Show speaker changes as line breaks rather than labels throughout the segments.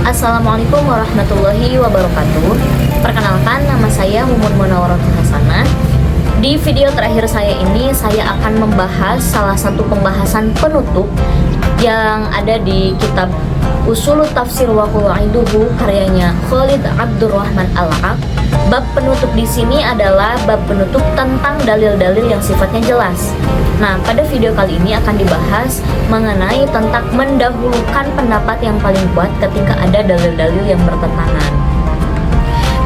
Assalamualaikum warahmatullahi wabarakatuh. Perkenalkan, nama saya Mumun Munawwaratul Hasanah. Di video terakhir saya ini, saya akan membahas salah satu pembahasan penutup yang ada di kitab Ushul Tafsir wa Qawaiduhu karyanya Khalid Abdurrahman Al-Aq. Bab penutup di sini adalah bab penutup tentang dalil-dalil yang sifatnya jelas. Nah, pada video kali ini akan dibahas mengenai tentang mendahulukan pendapat yang paling kuat ketika ada dalil-dalil yang bertentangan.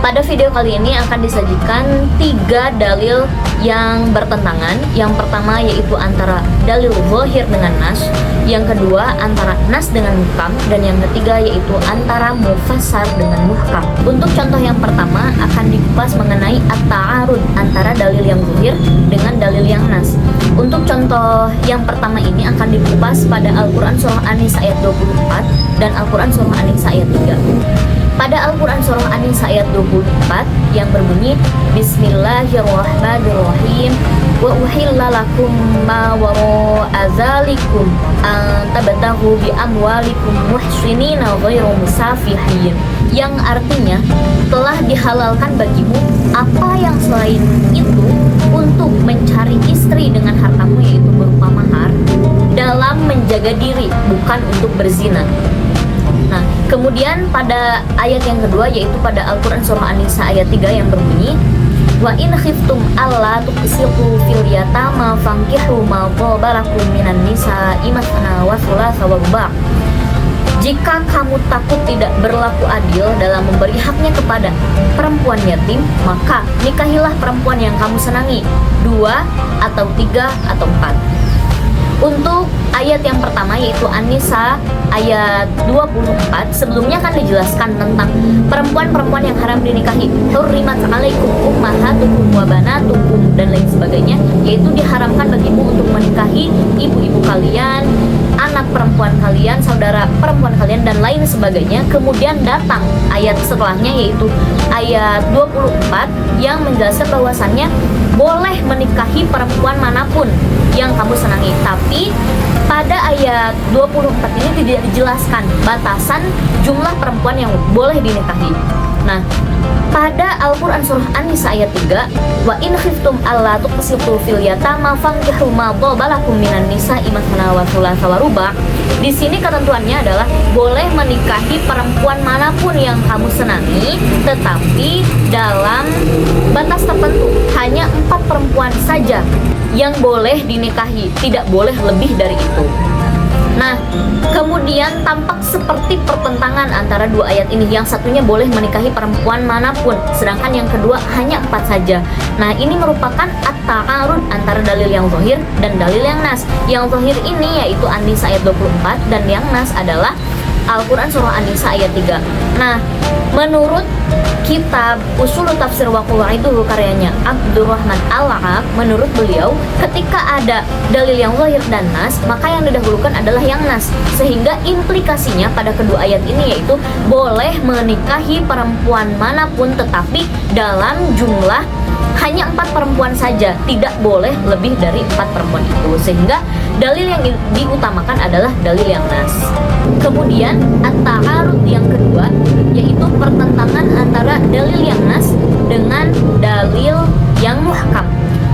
Pada video kali ini akan disajikan 3 dalil yang bertentangan. Yang pertama yaitu antara dalil zahir dengan nas, yang kedua antara nas dengan muhkam, dan yang ketiga yaitu antara mufassar dengan muhkam. Untuk contoh yang pertama akan dikupas mengenai at-ta'arud antara dalil yang zahir dengan dalil yang nas. Untuk contoh yang pertama ini akan dikupas pada Al-Quran Surah An-Nisa ayat 24 dan Al-Quran Surah An-Nisa ayat 3. Pada Al-Quran Surah An-Nisa ayat 24 yang berbunyi Bismillahirrahmanirrahim wa uhilla lakum ma wara'a dzalikum an tabtaghu bi amwalikum muhsinina ghairu musafihin, yang artinya telah dihalalkan bagimu apa yang selain itu untuk mencari istri dengan hartamu, yaitu berupa mahar, dalam menjaga diri, bukan untuk berzina. Nah, kemudian pada ayat yang kedua yaitu pada Al-Quran Surah An-Nisa ayat 3 yang berbunyi wa in khiftum alla tuqsitu fil yatama fankihu ma qabalakum minan nisa'i masna wa thulatha wa ruba'. Jika kamu takut tidak berlaku adil dalam memberi haknya kepada perempuan yatim, maka nikahilah perempuan yang kamu senangi, 2 atau 3 atau 4. Untuk ayat yang pertama yaitu An-Nisa ayat 24, sebelumnya kan dijelaskan tentang perempuan-perempuan yang haram dinikahi, hurrimat alaikum ummahatukum wa banatukum dan lain sebagainya, yaitu diharamkan bagimu untuk menikahi ibu-ibu kalian, anak perempuan kalian, saudara perempuan kalian dan lain sebagainya. Kemudian datang ayat setelahnya yaitu ayat 24 yang menjelaskan bahwasannya boleh menikahi perempuan manapun yang kamu senangi. Tapi pada ayat 24 ini tidak dijelaskan batasan jumlah perempuan yang boleh dinikahi. Nah, pada Al-Quran Surah An-Nisa ayat 3 wa in khiftum alla tuqsitu fil yatama fankihu ma qabalakum minan nisa'i masna wa thulatha wa ruba'. Di sini ketentuannya adalah boleh menikahi perempuan manapun yang kamu senangi, tetapi dalam batas tertentu. Hanya 4 perempuan saja yang boleh dinikahi, tidak boleh lebih dari itu. Nah, kemudian tampak seperti pertentangan antara 2 ayat ini. Yang satunya boleh menikahi perempuan manapun, sedangkan yang kedua hanya 4 saja. Nah, ini merupakan at-ta'arud antara dalil yang zahir dan dalil yang nas. Yang zahir ini yaitu An-Nisa ayat 24 dan yang nas adalah Al-Quran Surah An-Nisa ayat 3. Nah, menurut kitab Ushul Tafsir wa Qawaiduhu karyanya Abdurrahman Al-Aq, menurut beliau ketika ada dalil yang zahir dan nas, maka yang didahulukan adalah yang nas, sehingga implikasinya pada kedua ayat ini yaitu boleh menikahi perempuan manapun tetapi dalam jumlah hanya 4 perempuan saja, tidak boleh lebih dari 4 perempuan itu, sehingga dalil yang diutamakan adalah dalil yang nas. Kemudian at-ta'arud yang kedua yaitu pertentangan antara dalil yang nas dengan dalil yang muhkam.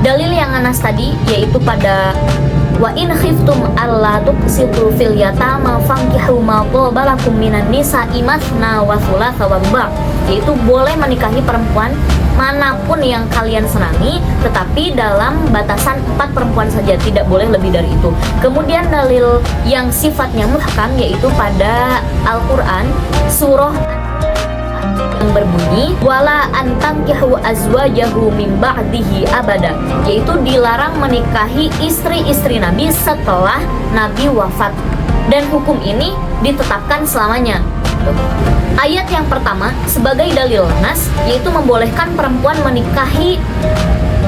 Dalil yang nas tadi yaitu pada wa in khiftum alla tuqsitu fil yatama fankihu ma qabalakum minan nisa'i masna wa thulatha wa ruba', yaitu boleh menikahi perempuan manapun yang kalian senangi, tetapi dalam batasan 4 perempuan saja, tidak boleh lebih dari itu. Kemudian dalil yang sifatnya muhkam yaitu pada Al-Quran Surah yang berbunyi wala antankihu azwajahu min ba'dihi abada, yaitu dilarang menikahi istri-istri Nabi setelah Nabi wafat, dan hukum ini ditetapkan selamanya. Ayat yang pertama sebagai dalil nas yaitu membolehkan perempuan menikahi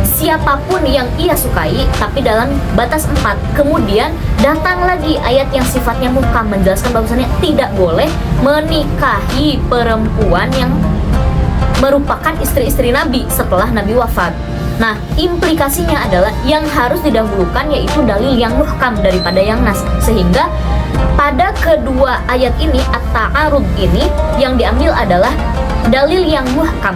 siapapun yang ia sukai tapi dalam batas 4. Kemudian datang lagi ayat yang sifatnya muhkam menjelaskan bahwasannya tidak boleh menikahi perempuan yang merupakan istri-istri Nabi setelah Nabi wafat. Nah, implikasinya adalah yang harus didahulukan yaitu dalil yang muhkam daripada yang nas, sehingga pada kedua ayat ini, at-ta'arud ini yang diambil adalah dalil yang muhkam.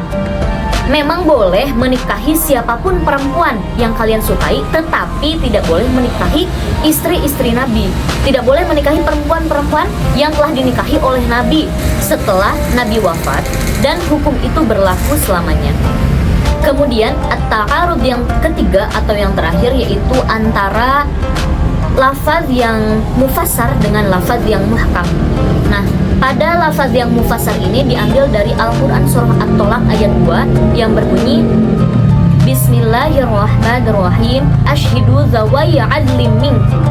Memang boleh menikahi siapapun perempuan yang kalian sukai, tetapi tidak boleh menikahi istri-istri Nabi. Tidak boleh menikahi perempuan-perempuan yang telah dinikahi oleh Nabi setelah Nabi wafat, dan hukum itu berlaku selamanya. Kemudian at-ta'arud yang ketiga atau yang terakhir yaitu antara lafaz yang mufassar dengan lafaz yang muhkam. Nah, pada lafaz yang mufassar ini diambil dari Al-Quran surah At-Tolak ayat 2 yang berbunyi Bismillahirrahmanirrahim Ashhidu zawaya adlim minkum,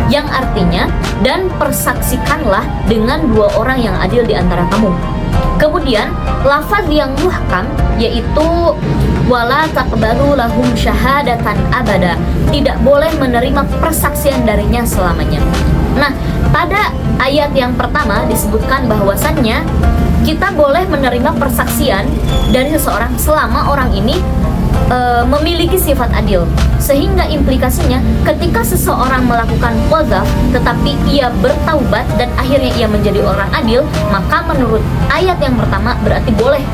yang artinya dan persaksikanlah dengan dua orang yang adil di antara kamu. Kemudian lafaz yang muhkam yaitu wala taqbalu lahum syahadatan abada, tidak boleh menerima persaksian darinya selamanya. Nah, pada ayat yang pertama disebutkan bahwasannya kita boleh menerima persaksian dari seseorang selama orang ini memiliki sifat adil, sehingga implikasinya ketika seseorang melakukan qadzaf tetapi ia bertaubat dan akhirnya ia menjadi orang adil, maka menurut ayat yang pertama berarti boleh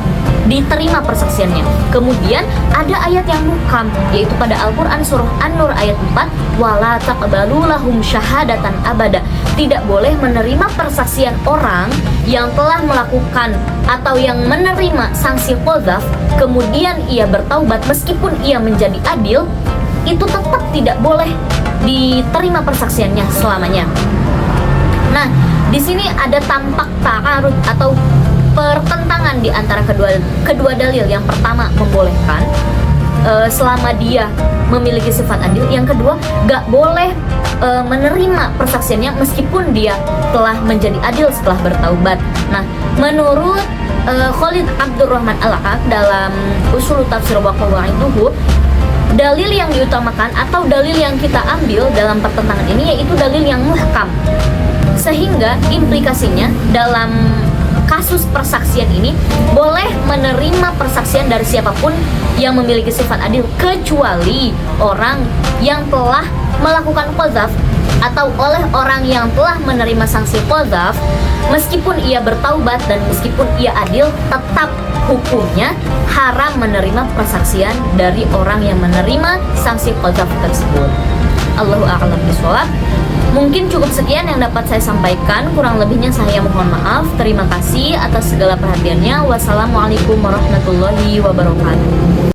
diterima persaksiannya. Kemudian ada ayat yang muhkam yaitu pada Al-Quran surah An-Nur ayat 4 wala taqbalu lahum syahadatan abada, tidak boleh menerima persaksian orang yang telah melakukan atau yang menerima sanksi qadzaf kemudian ia bertaubat meskipun ia menjadi adil, itu tetap tidak boleh diterima persaksiannya selamanya. Nah, di sini ada tampak ta'arud atau pertentangan di antara kedua dalil. Yang pertama membolehkan selama dia memiliki sifat adil, yang kedua gak boleh menerima persaksiannya meskipun dia telah menjadi adil setelah bertaubat. Nah, menurut Khalid Abdurrahman Al-Haq dalam Ushul Tafsir wa Qawaiduhu, dalil yang diutamakan atau dalil yang kita ambil dalam pertentangan ini yaitu dalil yang muhkam, sehingga implikasinya dalam kasus persaksian ini boleh menerima persaksian dari siapapun yang memiliki sifat adil kecuali orang yang telah melakukan qadzaf atau oleh orang yang telah menerima sanksi qadzaf meskipun ia bertaubat dan meskipun ia adil, tetap hukumnya haram menerima persaksian dari orang yang menerima sanksi qadzaf tersebut. Allahu a'lam bishawab. Mungkin cukup sekian yang dapat saya sampaikan, kurang lebihnya saya mohon maaf. Terima kasih atas segala perhatiannya. Wassalamualaikum warahmatullahi wabarakatuh.